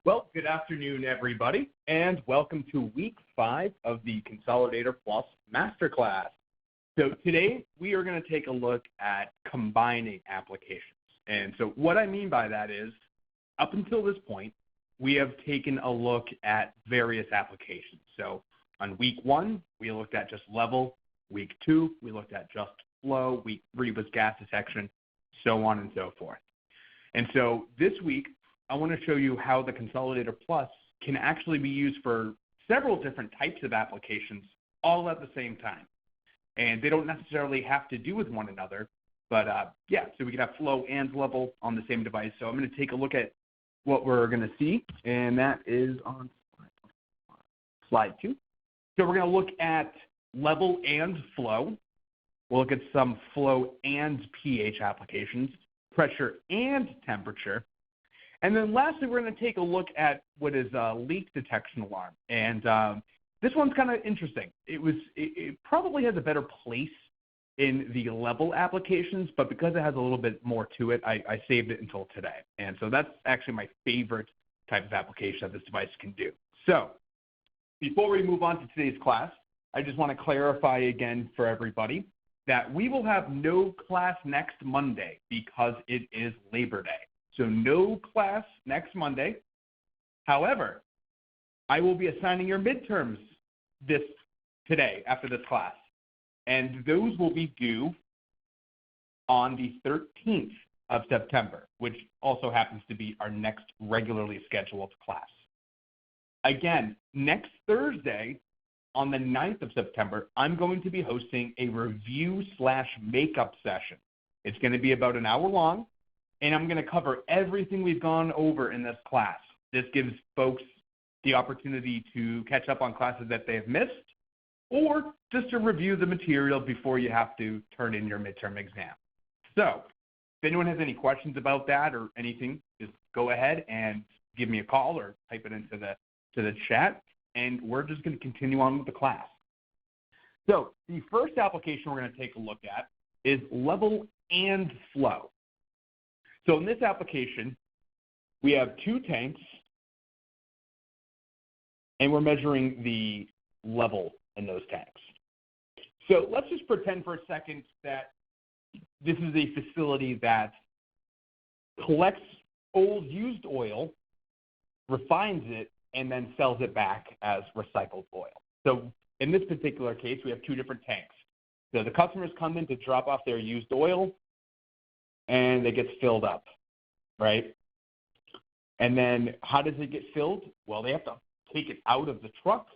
Well, good afternoon, everybody, and welcome to week 5 of the ConsoliDator Master Class. So today we are going to take a look at combining applications. And so what I mean by that is, up until this point, we have taken a look at various applications. So on week 1, we looked at just level. Week 2, we looked at just flow. Week 3 was gas detection, so on and so forth. And so this week, I want to show you how the ConsoliDator Plus can actually be used for several different types of applications all at the same time. And they don't necessarily have to do with one another, but so we can have flow and level on the same device. So I'm going to take a look at what we're going to see, and that is on slide 2. So we're going to look at level and flow. We'll look at some flow and pH applications, pressure and temperature. And then lastly, we're going to take a look at what is a leak detection alarm. And this one's kind of interesting. It probably has a better place in the level applications, but because it has a little bit more to it, I saved it until today. And so that's actually my favorite type of application that this device can do. So before we move on to today's class, I just want to clarify again for everybody that we will have no class next Monday because it is Labor Day. So no class next Monday. However, I will be assigning your midterms today after this class. And those will be due on the 13th of September, which also happens to be our next regularly scheduled class. Again, next Thursday, on the 9th of September, I'm going to be hosting a review/makeup session. It's going to be about an hour long, and I'm going to cover everything we've gone over in this class. This gives folks the opportunity to catch up on classes that they've missed, or just to review the material before you have to turn in your midterm exam. So if anyone has any questions about that or anything, just go ahead and give me a call or type it into the chat, and we're just going to continue on with the class. So the first application we're going to take a look at is level and flow. So in this application, we have 2 tanks, and we're measuring the level in those tanks. So let's just pretend for a second that this is a facility that collects old used oil, refines it, and then sells it back as recycled oil. So in this particular case, we have 2 different tanks. So the customers come in to drop off their used oil, and it gets filled up, right? And then how does it get filled? Well, they have to take it out of the truck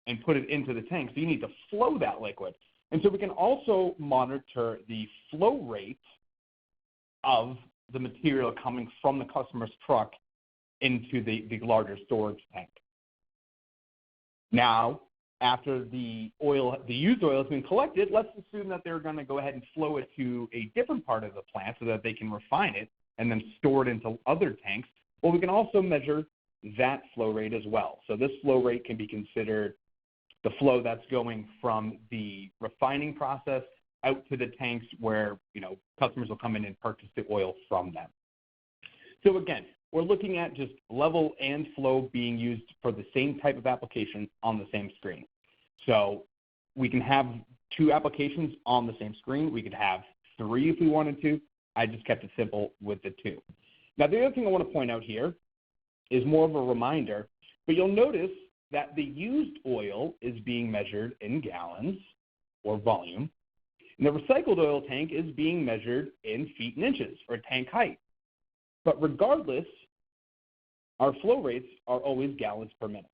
and put it into the tank. So you need to flow that liquid. And so we can also monitor the flow rate of the material coming from the customer's truck into the larger storage tank. Now, after the used oil has been collected, let's assume that they're going to go ahead and flow it to a different part of the plant so that they can refine it and then store it into other tanks. Well, we can also measure that flow rate as well. So this flow rate can be considered the flow that's going from the refining process out to the tanks where, customers will come in and purchase the oil from them. So again, we're looking at just level and flow being used for the same type of application on the same screen. So we can have 2 applications on the same screen. We could have 3 if we wanted to. I just kept it simple with the 2. Now, the other thing I want to point out here is more of a reminder, but you'll notice that the used oil is being measured in gallons or volume, and the recycled oil tank is being measured in feet and inches or tank height. But regardless, our flow rates are always gallons per minute.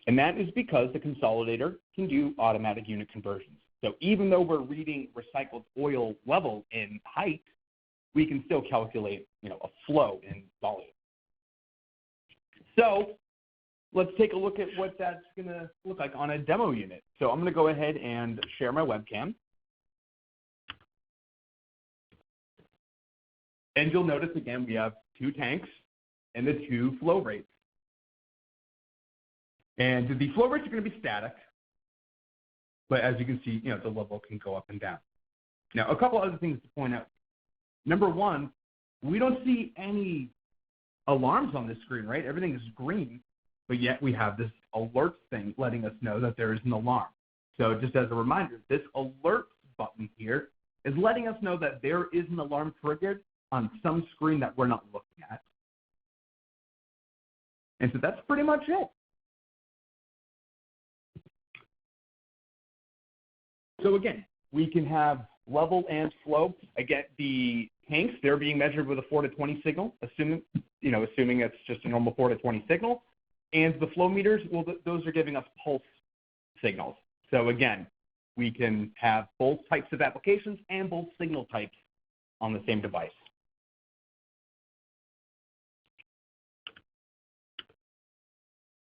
And that is because the consolidator can do automatic unit conversions. So even though we're reading recycled oil level in height, we can still calculate, a flow in volume. So let's take a look at what that's going to look like on a demo unit. So I'm going to go ahead and share my webcam. And you'll notice, again, we have 2 tanks and the 2 flow rates. And the flow rates are going to be static. But as you can see, the level can go up and down. Now, a couple other things to point out. Number one, we don't see any alarms on this screen, right? Everything is green, but yet we have this alert thing letting us know that there is an alarm. So just as a reminder, this alert button here is letting us know that there is an alarm triggered on some screen that we're not looking at. And so that's pretty much it. So again, we can have level and flow. Again, the tanks, they're being measured with a 4 to 20 signal, assuming it's just a normal 4 to 20 signal. And the flow meters, well, those are giving us pulse signals. So again, we can have both types of applications and both signal types on the same device.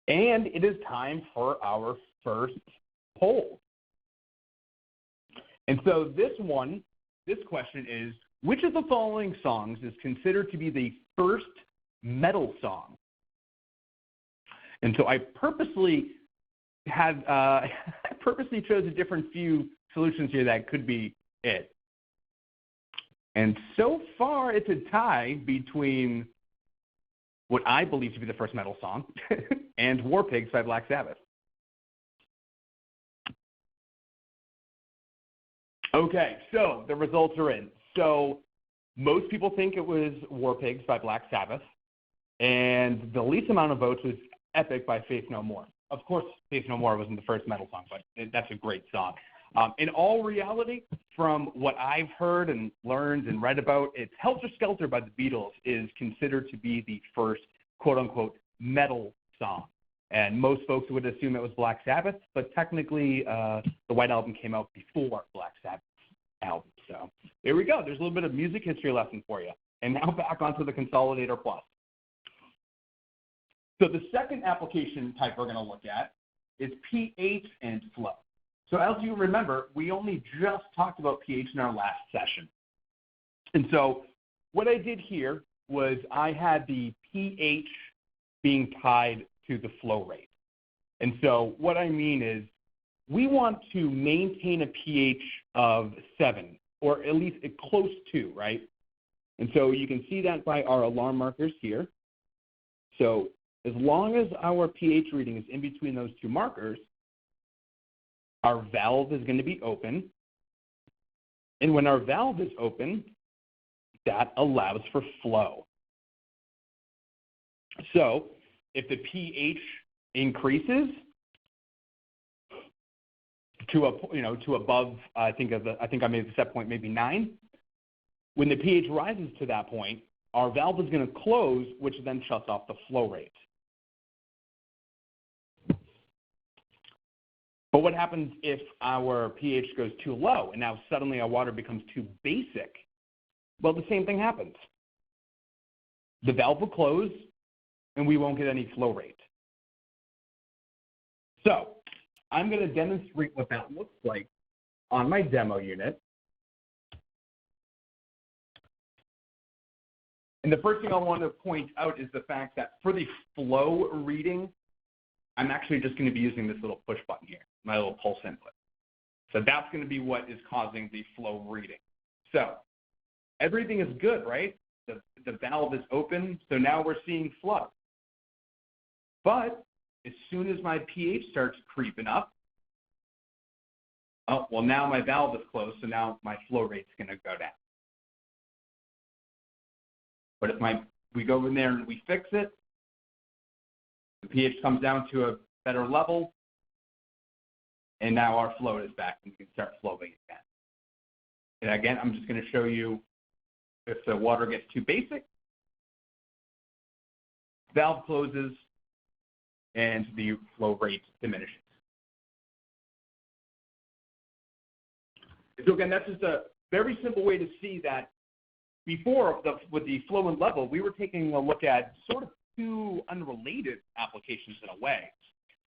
And it is time for our first poll. And so this question is, which of the following songs is considered to be the first metal song? And so I purposely chose a different few solutions here that could be it. And so far, it's a tie between what I believe to be the first metal song and War Pigs by Black Sabbath. Okay, so the results are in. So most people think it was War Pigs by Black Sabbath, and the least amount of votes was Epic by Faith No More. Of course, Faith No More wasn't the first metal song, but that's a great song. In all reality, from what I've heard and learned and read about, it's Helter Skelter by the Beatles is considered to be the first quote-unquote metal song. And most folks would assume it was Black Sabbath, but technically the White Album came out before Black Sabbath's album. So there we go. There's a little bit of music history lesson for you. And now back onto the ConsoliDator Plus. So the second application type we're going to look at is pH and flow. So as you remember, we only just talked about pH in our last session. And so what I did here was I had the pH being tied to the flow rate. And so what I mean is we want to maintain a pH of 7, or at least close to, right? And so you can see that by our alarm markers here. So as long as our pH reading is in between those two markers, our valve is going to be open. And when our valve is open, that allows for flow. So if the pH increases to above, I think I made the set point maybe 9. When the pH rises to that point, our valve is going to close, which then shuts off the flow rate. But what happens if our pH goes too low and now suddenly our water becomes too basic? Well, the same thing happens. The valve will close and we won't get any flow rate. So I'm going to demonstrate what that looks like on my demo unit. And the first thing I want to point out is the fact that for the flow reading, I'm actually just going to be using this little push button here, my little pulse input. So that's going to be what is causing the flow reading. So everything is good, right? The valve is open, so now we're seeing flow. But as soon as my pH starts creeping up, oh, well, now my valve is closed, so now my flow rate's going to go down. But if we go in there and we fix it, the pH comes down to a better level, and now our flow is back, and we can start flowing again. And again, I'm just going to show you if the water gets too basic, valve closes, and the flow rate diminishes. So again, that's just a very simple way to see that before with the flow and level, we were taking a look at sort of two unrelated applications in a way.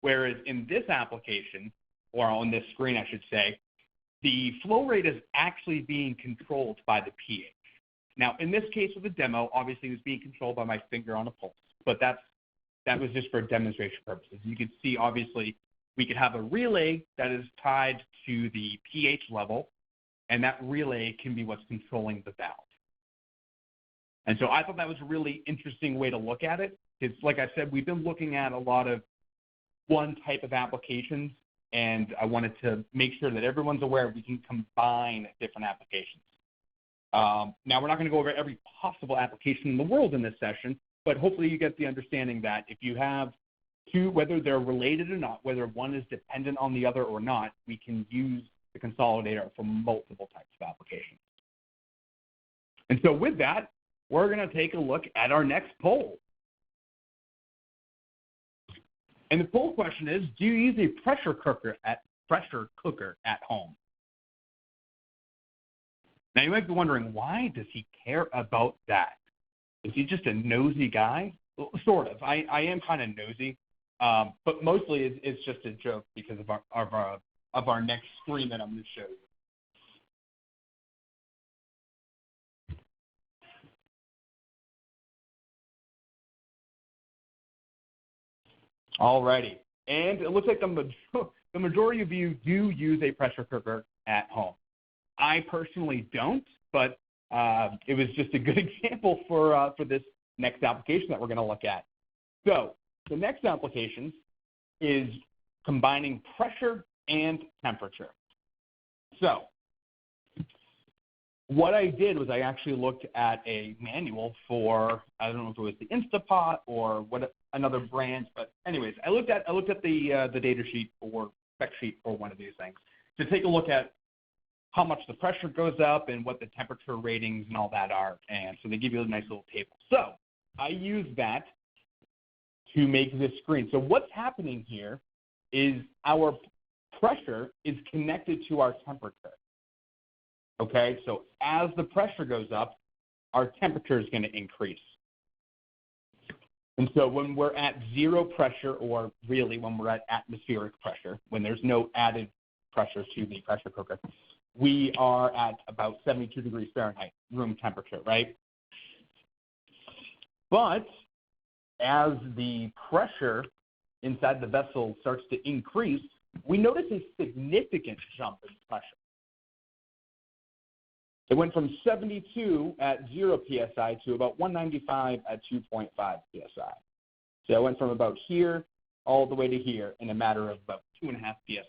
Whereas in this application, or on this screen, I should say, the flow rate is actually being controlled by the pH. Now, in this case with the demo, obviously it was being controlled by my finger on a pulse, but that was just for demonstration purposes. You can see, obviously, we could have a relay that is tied to the pH level, and that relay can be what's controlling the valve. And so I thought that was a really interesting way to look at it. It's like I said, we've been looking at a lot of one type of applications, and I wanted to make sure that everyone's aware we can combine different applications. Now, we're not going to go over every possible application in the world in this session, but hopefully you get the understanding that if you have two, whether they're related or not, whether one is dependent on the other or not, we can use the consolidator for multiple types of applications. And so with that, we're going to take a look at our next poll. And the poll question is, do you use a pressure cooker at home? Now, you might be wondering, why does he care about that? Is he just a nosy guy? Well, sort of. I am kind of nosy, but mostly it's just a joke because of our next screen that I'm going to show you. Alrighty, and it looks like the majority of you do use a pressure cooker at home. I personally don't, but it was just a good example for this next application that we're going to look at. So the next application is combining pressure and temperature. So what I did was I actually looked at a manual for, I don't know if it was the Instapot or what another brand, but anyways, I looked at the data sheet or spec sheet for one of these things to take a look at how much the pressure goes up and what the temperature ratings and all that are. And so they give you a nice little table. So I use that to make this screen. So what's happening here is our pressure is connected to our temperature. Okay, so as the pressure goes up, our temperature is going to increase. And so when we're at zero pressure, or really when we're at atmospheric pressure, when there's no added pressure to the pressure cooker, we are at about 72 degrees Fahrenheit, room temperature, right? But as the pressure inside the vessel starts to increase, we notice a significant jump in pressure. It went from 72 at 0 psi to about 195 at 2.5 psi. So it went from about here all the way to here in a matter of about 2.5 psi.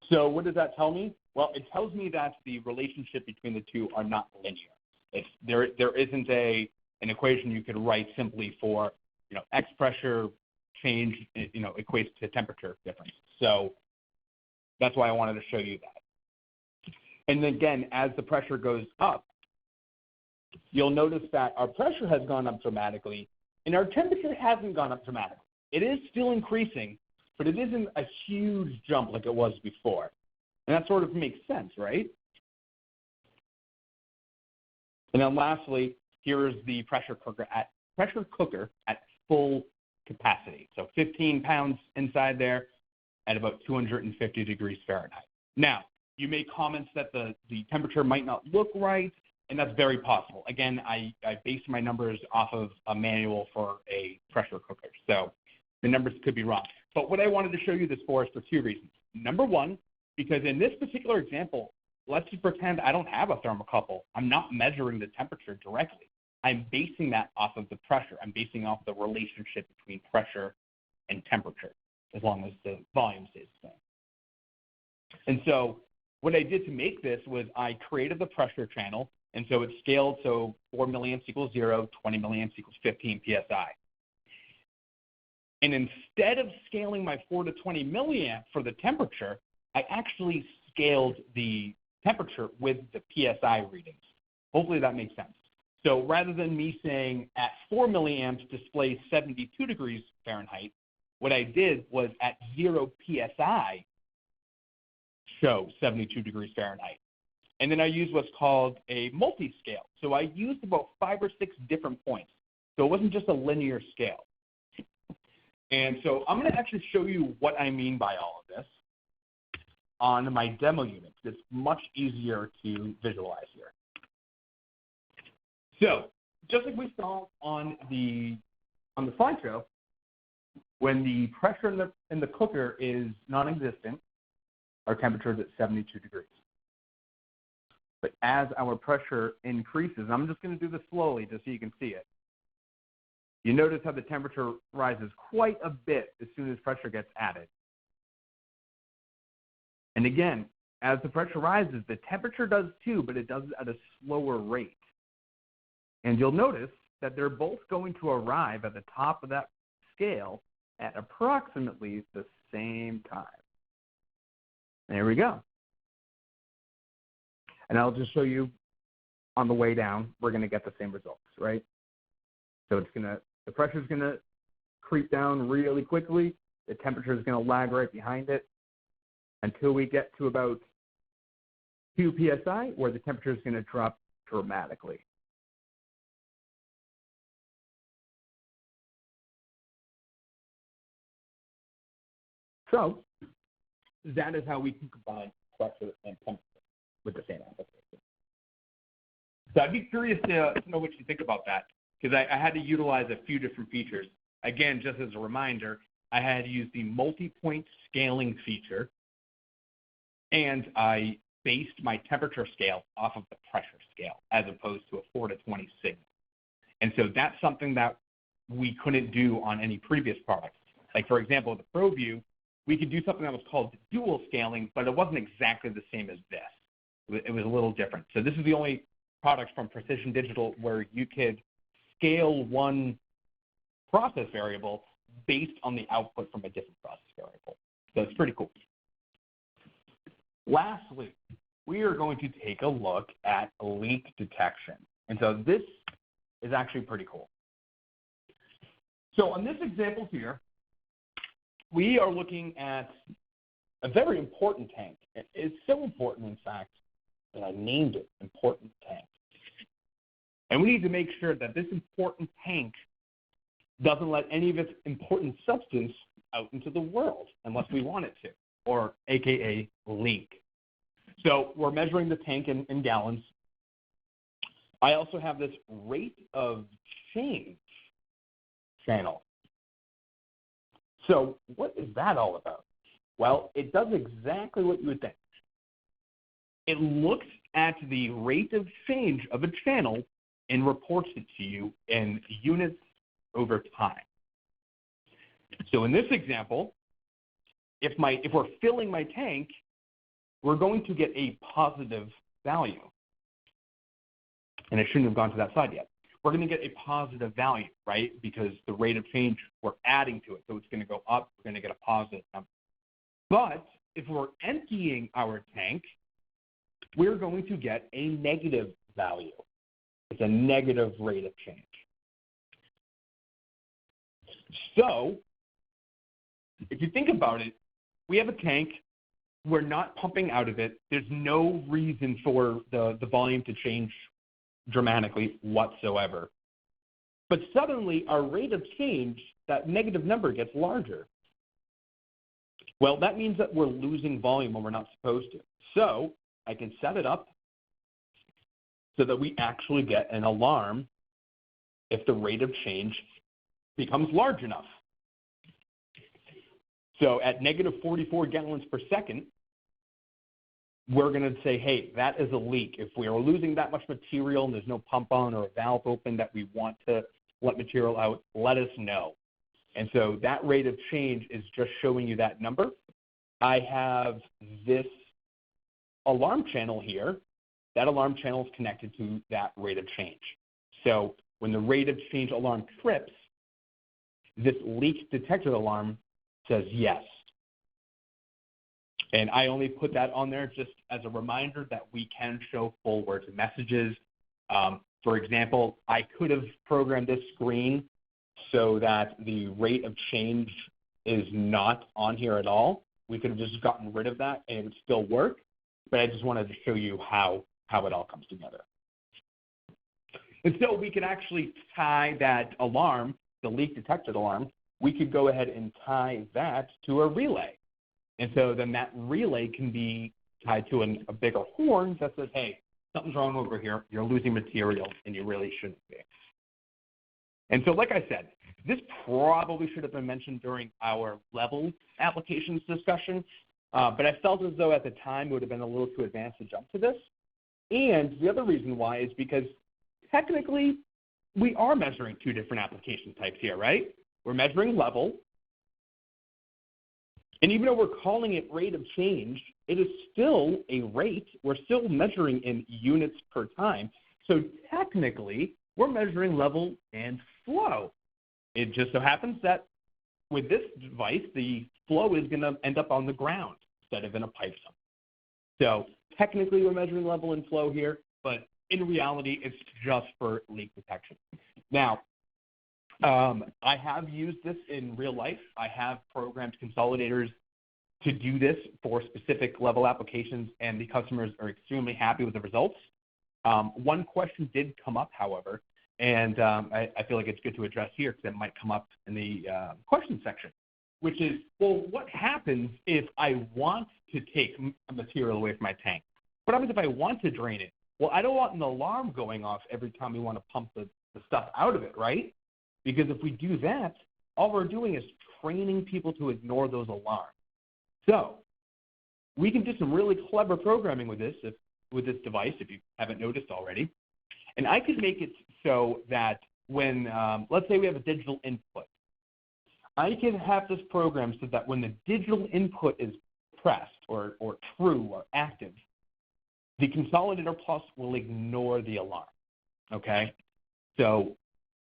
So what does that tell me? Well, it tells me that the relationship between the two are not linear. There isn't an equation you could write simply for, X pressure change, equates to temperature difference. So that's why I wanted to show you that. And again, as the pressure goes up, you'll notice that our pressure has gone up dramatically, and our temperature hasn't gone up dramatically. It is still increasing, but it isn't a huge jump like it was before. And that sort of makes sense, right? And then lastly, here is the pressure cooker at full capacity. So 15 pounds inside there at about 250 degrees Fahrenheit. Now, you make comments that the temperature might not look right, and that's very possible. Again, I based my numbers off of a manual for a pressure cooker, so the numbers could be wrong. But what I wanted to show you this for is for two reasons. Number one, because in this particular example, let's just pretend I don't have a thermocouple. I'm not measuring the temperature directly. I'm basing that off of the pressure. I'm basing off the relationship between pressure and temperature, as long as the volume stays the same. And so what I did to make this was I created the pressure channel, and so it scaled, so 4 milliamps equals 0, 20 milliamps equals 15 psi. And instead of scaling my 4 to 20 milliamp for the temperature, I actually scaled the temperature with the psi readings. Hopefully that makes sense. So rather than me saying at 4 milliamps display 72 degrees Fahrenheit, what I did was at 0 psi show 72 degrees Fahrenheit. And then I used what's called a multi-scale. So I used about 5 or 6 different points. So it wasn't just a linear scale. And so I'm going to actually show you what I mean by all of this on my demo unit. It's much easier to visualize here. So just like we saw on the slideshow, when the pressure in the cooker is non-existent, our temperature is at 72 degrees. But as our pressure increases, and I'm just going to do this slowly just so you can see it. You notice how the temperature rises quite a bit as soon as pressure gets added. And again, as the pressure rises, the temperature does too, but it does it at a slower rate. And you'll notice that they're both going to arrive at the top of that scale at approximately the same time. There we go. And I'll just show you on the way down, we're going to get the same results, right? So the pressure is going to creep down really quickly. The temperature is going to lag right behind it until we get to about 2 psi, where the temperature is going to drop dramatically. So that is how we can combine pressure and temperature with the same application. So I'd be curious to know what you think about that, because I had to utilize a few different features. Again, just as a reminder, I had to use the multi-point scaling feature, and I based my temperature scale off of the pressure scale as opposed to a 4 to 20 signal. And so that's something that we couldn't do on any previous products. Like, for example, the ProView, we could do something that was called dual scaling, but it wasn't exactly the same as this. It was a little different. So this is the only product from Precision Digital where you could scale one process variable based on the output from a different process variable. So it's pretty cool. Lastly, we are going to take a look at leak detection. And so this is actually pretty cool. So on this example here, we are looking at a very important tank. It's so important, in fact, that I named it Important Tank. And we need to make sure that this important tank doesn't let any of its important substance out into the world unless we want it to, or AKA leak. So we're measuring the tank in gallons. I also have this rate of change channel. So what is that all about? Well, it does exactly what you would think. It looks at the rate of change of a channel and reports it to you in units over time. So in this example, if we're filling my tank, we're going to get a positive value. And I shouldn't have gone to that side yet. We're going to get a positive value, right? Because the rate of change, we're adding to it. So it's going to go up. We're going to get a positive number. But if we're emptying our tank, we're going to get a negative value. It's a negative rate of change. So if you think about it, we have a tank. We're not pumping out of it. There's no reason for the volume to change dramatically whatsoever. But suddenly, our rate of change, that negative number, gets larger. Well, that means that we're losing volume when we're not supposed to. So I can set it up so that we actually get an alarm if the rate of change becomes large enough. So at negative 44 gallons per second, we're going to say, hey, that is a leak. If we are losing that much material and there's no pump on or a valve open that we want to let material out, let us know. And so that rate of change is just showing you that number. I have this alarm channel here. That alarm channel is connected to that rate of change. So when the rate of change alarm trips, this leak detected alarm says yes. And I only put that on there just as a reminder that we can show full words and messages. For example, I could have programmed this screen so that the rate of change is not on here at all. We could have just gotten rid of that and it would still work. But I just wanted to show you how it all comes together. And so we could actually tie that alarm, the leak detected alarm, we could go ahead and tie that to a relay. And so then that relay can be tied to a bigger horn that says, hey, something's wrong over here. You're losing material, and you really shouldn't be. And so like I said, this probably should have been mentioned during our level applications discussion, but I felt as though at the time it would have been a little too advanced to jump to this. And the other reason why is because technically we are measuring two different application types here, right? We're measuring level, and even though we're calling it rate of change, it is still a rate. We're still measuring in units per time. So technically, we're measuring level and flow. It just so happens that with this device, the flow is going to end up on the ground instead of in a pipe zone. So technically, we're measuring level and flow here, but in reality, it's just for leak detection. Now, I have used this in real life. I have programmed consolidators to do this for specific level applications, and the customers are extremely happy with the results. One question did come up, however, and I feel like it's good to address here because it might come up in the question section, which is, well, what happens if I want to take material away from my tank? What happens if I want to drain it? Well, I don't want an alarm going off every time we want to pump the stuff out of it, right? Because if we do that, all we're doing is training people to ignore those alarms. So we can do some really clever programming with this device, if you haven't noticed already. And I could make it so that when, let's say we have a digital input, I can have this program so that when the digital input is pressed or true or active, the Consolidator Plus will ignore the alarm, okay? So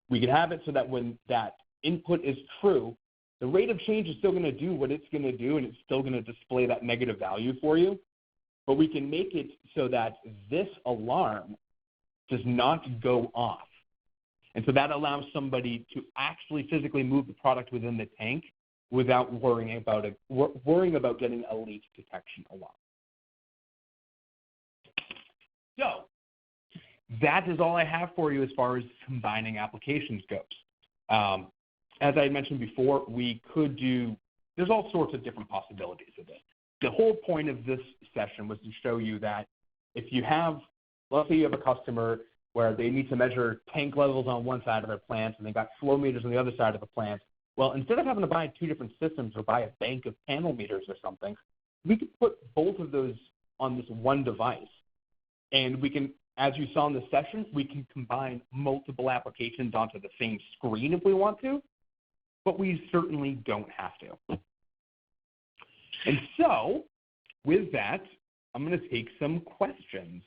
we can have it so that when that input is true, the rate of change is still going to do what it's going to do, and it's still going to display that negative value for you. But we can make it so that this alarm does not go off. And so that allows somebody to actually physically move the product within the tank without worrying about getting a leak detection alarm. So that is all I have for you as far as combining applications goes. As I mentioned before, there's all sorts of different possibilities of this. The whole point of this session was to show you that if you have, let's say you have a customer where they need to measure tank levels on one side of their plant and they got flow meters on the other side of the plant, well, instead of having to buy two different systems or buy a bank of panel meters or something, we could put both of those on this one device. And we can, as you saw in the session, we can combine multiple applications onto the same screen if we want to, but we certainly don't have to. And so, with that, I'm going to take some questions.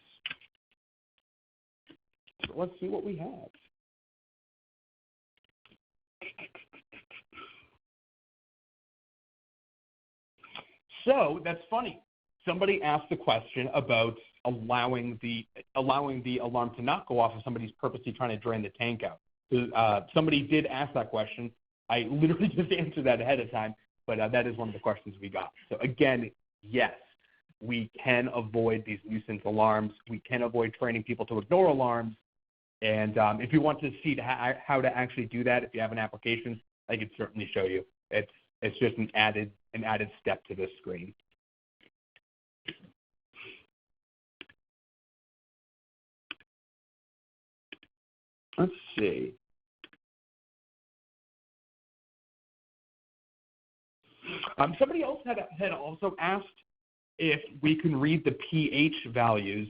So let's see what we have. So that's funny. Somebody asked a question about allowing the alarm to not go off if somebody's purposely trying to drain the tank out. Somebody did ask that question. I literally just answered that ahead of time, but that is one of the questions we got. So again, yes, we can avoid these nuisance alarms. We can avoid training people to ignore alarms. And if you want to see how to actually do that, if you have an application, I could certainly show you. It's just an added step to this screen. Let's see. Somebody else had also asked if we can read the pH values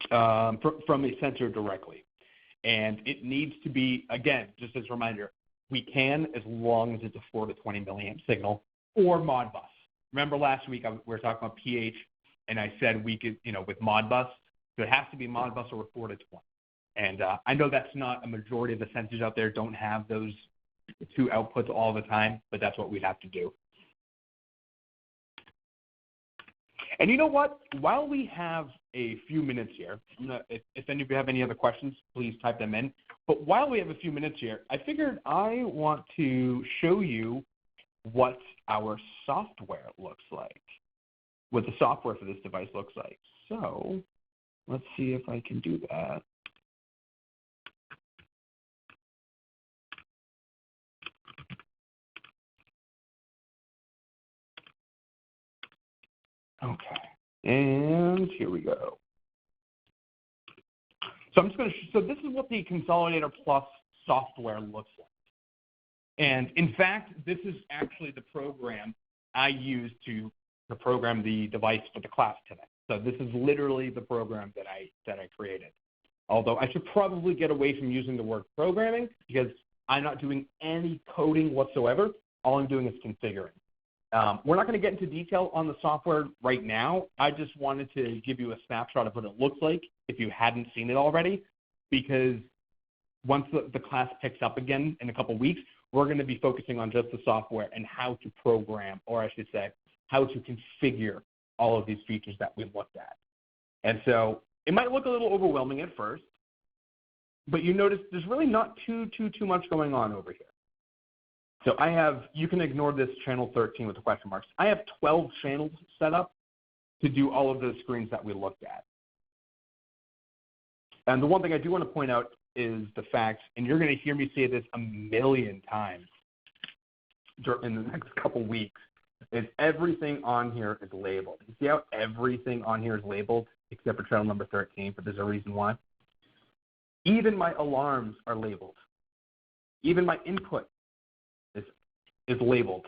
from a sensor directly. And it needs to be, again, just as a reminder, we can as long as it's a 4 to 20 milliamp signal or Modbus. Remember last week we were talking about pH, and I said we could, with Modbus, so it has to be Modbus or 4 to 20. And I know that's not a majority of the sensors out there don't have those two outputs all the time, but that's what we'd have to do. And you know what? While we have a few minutes here, if any of you have any other questions, please type them in. But while we have a few minutes here, I figured I want to show you what our software looks like, what the software for this device looks like. So let's see if I can do that. Okay, and here we go. So I'm just going to, so this is what the Consolidator Plus software looks like. And in fact, this is actually the program I used to program the device for the class today. So this is literally the program that I created. Although I should probably get away from using the word programming because I'm not doing any coding whatsoever. All I'm doing is configuring. We're not going to get into detail on the software right now. I just wanted to give you a snapshot of what it looks like if you hadn't seen it already, because once the class picks up again in a couple weeks, we're going to be focusing on just the software and how to program, or I should say, how to configure all of these features that we looked at. And so it might look a little overwhelming at first, but you notice there's really not too much going on over here. So I have, you can ignore this channel 13 with the question marks. I have 12 channels set up to do all of those screens that we looked at. And the one thing I do want to point out is the fact, and you're going to hear me say this a million times in the next couple weeks, is everything on here is labeled. You see how everything on here is labeled except for channel number 13, but there's a reason why. Even my alarms are labeled. Even my input is labeled.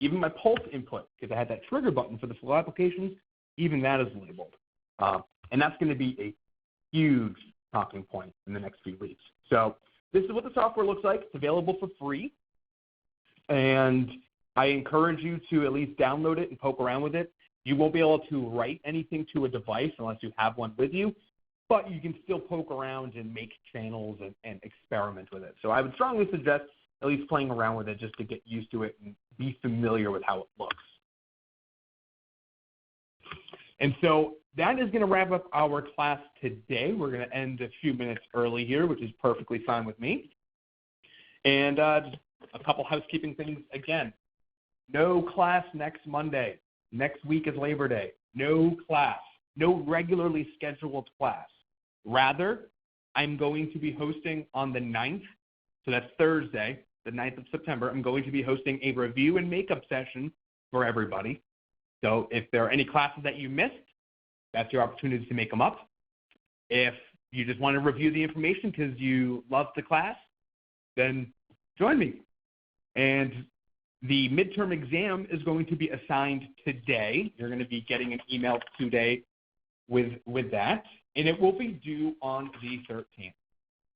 Even my pulse input, because I had that trigger button for the flow applications, even that is labeled. And that's going to be a huge talking point in the next few weeks. So this is what the software looks like. It's available for free. And I encourage you to at least download it and poke around with it. You won't be able to write anything to a device unless you have one with you, but you can still poke around and make channels and experiment with it. So I would strongly suggest at least playing around with it just to get used to it and be familiar with how it looks. And so that is going to wrap up our class today. We're going to end a few minutes early here, which is perfectly fine with me. And just a couple housekeeping things again. No class next Monday. Next week is Labor Day. No class. No regularly scheduled class. Rather, I'm going to be hosting on the 9th, so that's Thursday, the 9th of September. I'm going to be hosting a review and makeup session for everybody. So if there are any classes that you missed, that's your opportunity to make them up. If you just want to review the information because you love the class, then join me. And the midterm exam is going to be assigned today. You're going to be getting an email today with that, and it will be due on the 13th.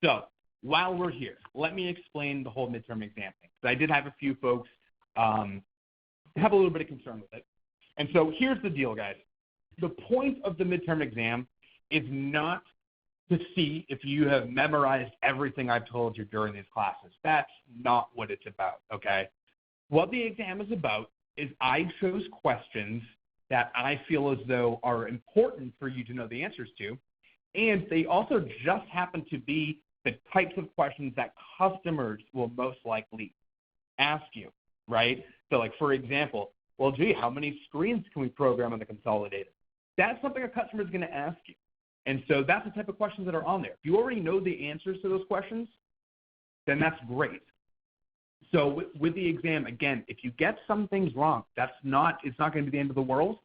So while we're here, let me explain the whole midterm exam thing. I did have a few folks have a little bit of concern with it. And so here's the deal, guys. The point of the midterm exam is not to see if you have memorized everything I've told you during these classes. That's not what it's about, okay? What the exam is about is I chose questions that I feel as though are important for you to know the answers to, and they also just happen to be the types of questions that customers will most likely ask you, right? So like, for example, well, gee, how many screens can we program on the ConsoliDator? That's something a customer is going to ask you. And so that's the type of questions that are on there. If you already know the answers to those questions, then that's great. So with the exam, again, if you get some things wrong, it's not going to be the end of the world,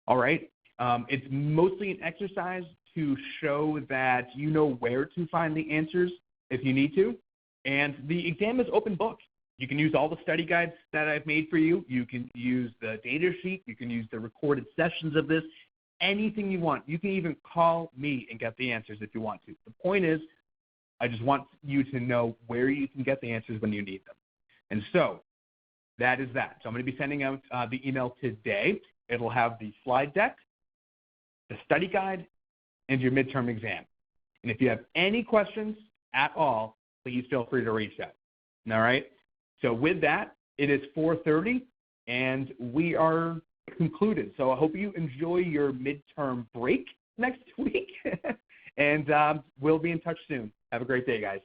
all right? It's mostly an exercise to show that you know where to find the answers if you need to. And the exam is open book. You can use all the study guides that I've made for you. You can use the data sheet. You can use the recorded sessions of this, anything you want. You can even call me and get the answers if you want to. The point is, I just want you to know where you can get the answers when you need them. And so that is that. So I'm going to be sending out the email today. It'll have the slide deck, the study guide, and your midterm exam. And if you have any questions at all, please feel free to reach out. All right? So with that, it is 4:30, and we are concluded. So I hope you enjoy your midterm break next week, and we'll be in touch soon. Have a great day, guys.